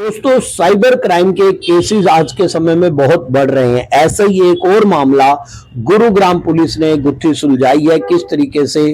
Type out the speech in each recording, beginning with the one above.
दोस्तों, cyber crime के cases आज के समय में बहुत बढ़ रहे हैं। ऐसा ही एक और मामला गुरुग्राम पुलिस ने गुत्थी सुलझाई है। किस तरीके से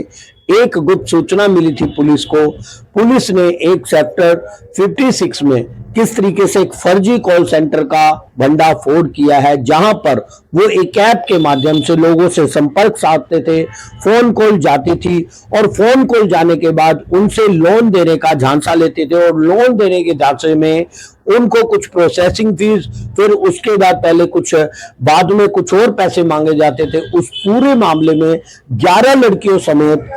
एक गुप्त सूचना मिली थी पुलिस को, पुलिस ने एक सेक्टर 56 में किस तरीके से एक फर्जी कॉल सेंटर का भंडाफोड़ किया है, जहां पर वो एक ऐप के माध्यम से लोगों से संपर्क साधते थे, फोन कॉल जाती थी और फोन कॉल जाने के बाद उनसे लोन देने का झांसा लेते थे और लोन देने के झांसे में उनको कुछ प्रोसेसिंग फीस, फिर उसके बाद पहले कुछ, बाद में कुछ और पैसे मांगे जाते थे। उस पूरे मामले में 11 लड़कियों समेत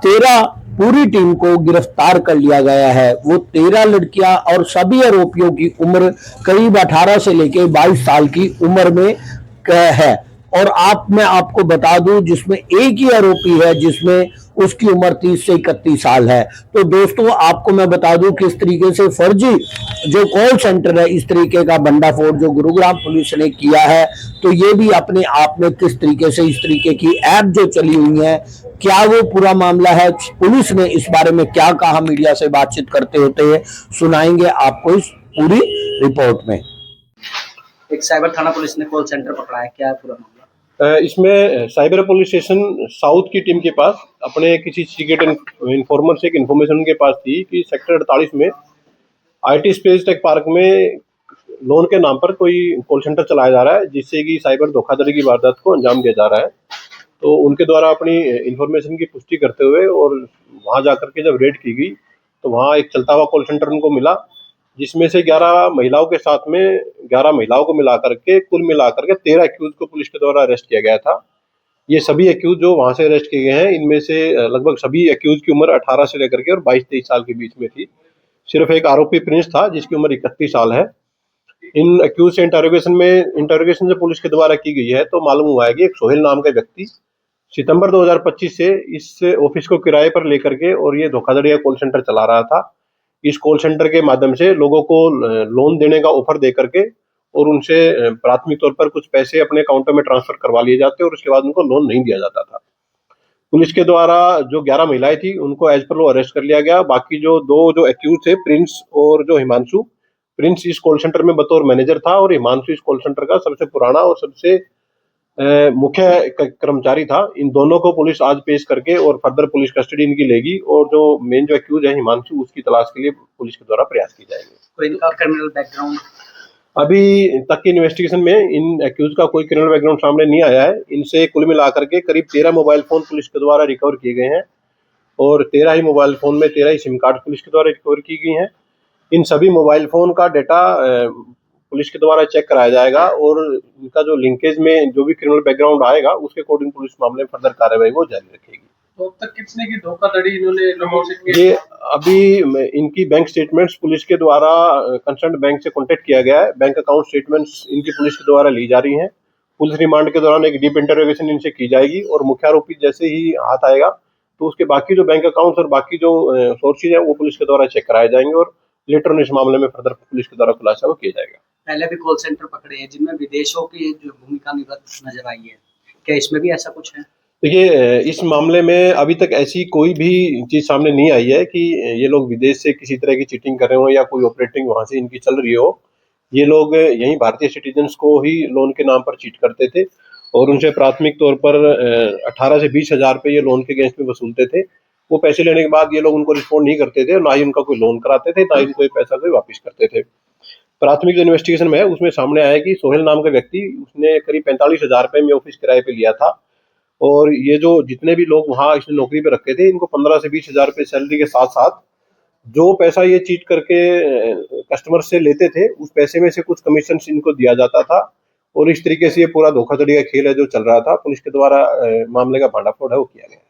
13 पूरी टीम को गिरफ्तार कर लिया गया है। वो 13 लड़कियां और सभी आरोपियों की उम्र करीब 18 से लेकर 22 साल की उम्र में है। और मैं आपको बता दूं, जिसमें एक ही आरोपी है जिसमें उसकी उम्र 30 से 31 साल है। तो दोस्तों, आपको मैं बता दूं किस तरीके से फर्जी जो कॉल सेंटर है, इस तरीके का भंडाफोड़ जो गुरुग्राम पुलिस ने किया है। तो ये भी अपने आप में किस तरीके से इस तरीके की ऐप जो चली हुई है, क्या वो पूरा मामला है, पुलिस ने इस बारे में क्या कहा, मीडिया से बातचीत करते होते सुनाएंगे आपको इस पूरी रिपोर्ट में। एक साइबर थाना पुलिस ने कॉल सेंटर पकड़ा है, क्या है पूरा मामला? इसमें साइबर पुलिस स्टेशन साउथ की टीम के पास अपने किसी सीक्रेट इन्फॉर्मर से एक इन्फॉर्मेशन के पास थी कि सेक्टर 48 में आईटी स्पेस टेक पार्क में लोन के नाम पर कोई कॉल सेंटर चलाया जा रहा है, जिससे कि साइबर धोखाधड़ी की वारदात को अंजाम दिया जा रहा है। तो उनके द्वारा अपनी इन्फॉर्मेशन की पुष्टि करते हुए और वहाँ जाकर के जब रेड की गई तो वहाँ एक चलता हुआ कॉल सेंटर उनको मिला, जिसमें से 11 महिलाओं के साथ में 11 महिलाओं को मिलाकर के कुल मिलाकर के 13 एक्यूज को पुलिस के द्वारा अरेस्ट किया गया था। ये सभी एक्यूज जो वहां से अरेस्ट किए गए हैं, इनमें से लगभग सभी एक्यूज की उम्र 18 से लेकर के और 22-23 साल के बीच में थी। सिर्फ एक आरोपी प्रिंस था जिसकी उम्र 31 साल है। इन एक्यूज से इंटरोगेशन जो पुलिस के द्वारा की गई है तो मालूम हुआ है कि एक सोहेल नाम का व्यक्ति सितंबर 2025 से इस ऑफिस को किराए पर लेकर के और ये धोखाधड़ी का कॉल सेंटर चला रहा था। इस कॉल सेंटर के माध्यम से लोगों को लोन देने का ऑफर दे करके और उनसे प्राथमिक तौर पर कुछ पैसे अपने अकाउंटों में ट्रांसफर करवा लिए जाते और उसके बाद उनको लोन नहीं दिया जाता था। पुलिस के द्वारा जो 11 महिलाएं थी उनको एज पर लो अरेस्ट कर लिया गया। बाकी जो एक्यूज थे, प्रिंस और जो हिमांशु, प्रिंस इस कॉल सेंटर में बतौर मैनेजर था और हिमांशु इस कॉल सेंटर का सबसे पुराना और सबसे मुख्य कर्मचारी था। इन दोनों को पुलिस आज पेश करके और फर्दर पुलिस कस्टडी इनकी लेगी और जो मेन जो एक्यूज है हिमांशु, उसकी तलाश के लिए पुलिस के द्वारा प्रयास की जाएंगे। तो इनका क्रिमिनल बैकग्राउंड अभी तक की इन्वेस्टिगेशन में इन एक्यूज का कोई क्रिमिनल बैकग्राउंड सामने नहीं आया है। इनसे कुल मिलाकर के करीब 13 मोबाइल फोन पुलिस के द्वारा रिकवर किए गए हैं और 13 ही मोबाइल फोन में 13 ही सिम कार्ड पुलिस के द्वारा रिकवर की गई हैं। इन सभी मोबाइल फोन का डेटा पुलिस के द्वारा चेक कराया जाएगा और इनका जो लिंकेज में जो भी क्रिमिनल बैकग्राउंड आएगा उसके अकॉर्डिंग पुलिस मामले में फर्दर कार्रवाई वो जारी रखेगी। तो अब तक कितने की धोखाधड़ी इन्होंने लोगों से की? ये अभी इनकी बैंक स्टेटमेंट्स पुलिस के द्वारा कंसर्न बैंक से कांटेक्ट किया गया है। बैंक अकाउंट स्टेटमेंट्स इनकी पुलिस के द्वारा ली जा रही हैं। पुलिस रिमांड के दौरान एक डीप इंटरोगेशन इनसे की जाएगी और मुख्य आरोपी जैसे ही हाथ आएगा तो उसके बाकी जो बैंक अकाउंट्स और बाकी जो सोर्सेज हैं वो पुलिस के द्वारा चेक कराए जाएंगे और लेटर ऑन इस मामले में फर्दर पुलिस के द्वारा खुलासा वो किया जाएगा। पहले भी कॉल सेंटर पकड़े हैं जिनमें विदेशों की जो भूमिका नजर आई है, क्या इसमें भी ऐसा कुछ है? देखिए, इस मामले में अभी तक ऐसी कोई भी चीज सामने नहीं आई है कि ये लोग विदेश से किसी तरह की चीटिंग कर रहे हो या कोई ऑपरेटिंग वहां से इनकी चल रही हो। ये लोग यहीं भारतीय सिटीजन्स को ही लोन के नाम पर चीट करते थे और उनसे प्राथमिक तौर पर 18 से 20 हजार रुपये ये लोन के अगेंस्ट में वसूलते थे। वो पैसे लेने के बाद ये लोग उनको रिस्पॉन्ड नहीं करते थे और ना ही उनका कोई लोन कराते थे, ना ही कोई पैसा कोई वापिस करते थे। प्राथमिक जो इन्वेस्टिगेशन में है उसमें सामने आया कि सोहेल नाम का व्यक्ति, उसने करीब 45 हजार रुपये में ऑफिस किराए पे लिया था और ये जो जितने भी लोग वहाँ इसने नौकरी पे रखे थे इनको 15 से 20 हजार रुपये सैलरी के साथ साथ जो पैसा ये चीट करके कस्टमर से लेते थे उस पैसे में से कुछ कमीशन इनको दिया जाता था और इस तरीके से ये पूरा धोखाधड़ी का खेल है जो चल रहा था। पुलिस के द्वारा मामले का भंडाफोड़ है वो किया गया।